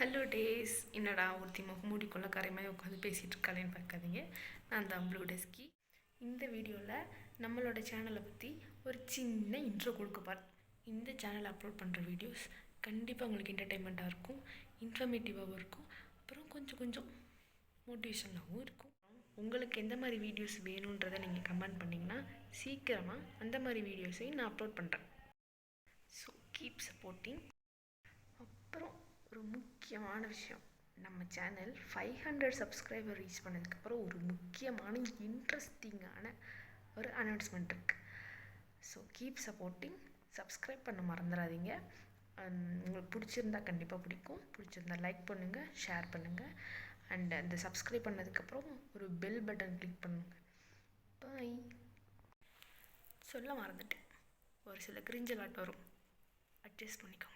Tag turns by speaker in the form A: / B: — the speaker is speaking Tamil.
A: ஹலோ டேஸ், என்னடா ஒருத்தி மூடி கொள்ளக்காரை மாதிரி உட்காந்து பேசிகிட்டு இருக்காளேன்னு பார்க்காதீங்க. நான் தான் ப்ளூ டெஸ்கி. இந்த வீடியோவில் நம்மளோட சேனலை பற்றி ஒரு சின்ன இன்ட்ரோ கொடுக்க போகிறேன். இந்த சேனல் அப்லோட் பண்ணுற வீடியோஸ் கண்டிப்பாக உங்களுக்கு என்டர்டெயின்மெண்ட்டாக இருக்கும், இன்ஃபர்மேட்டிவாகவும் இருக்கும், அப்புறம் கொஞ்சம் மோட்டிவேஷனாகவும் இருக்கும். உங்களுக்கு எந்த மாதிரி வீடியோஸ் வேணுன்றதை நீங்கள் கமெண்ட் பண்ணிங்கன்னா சீக்கிரமாக அந்த மாதிரி வீடியோஸையும் நான் அப்லோட் பண்ணுறேன். So keep supporting. அப்புறம் ஒரு முக்கியமான விஷயம், நம்ம சேனல் 500 சப்ஸ்கிரைபர் ரீச் பண்ணதுக்கப்புறம் ஒரு முக்கியமான இன்ட்ரெஸ்டிங்கான ஒரு அனௌன்ஸ்மெண்ட் இருக்குது. So keep supporting. சப்ஸ்கிரைப் பண்ண மறந்துடாதீங்க. உங்களுக்கு பிடிச்சிருந்தா கண்டிப்பாக பிடிச்சிருந்தா லைக் பண்ணுங்கள், ஷேர் பண்ணுங்கள். அண்ட் அந்த சப்ஸ்கிரைப் பண்ணதுக்கப்புறம் ஒரு பெல் பட்டன் கிளிக் பண்ணுங்கள். பாய். சொல்ல மறந்துட்டேன், ஒரு சில கிரிஞ்சலாட் வரும், அட்ஜஸ்ட் பண்ணிக்கோங்க.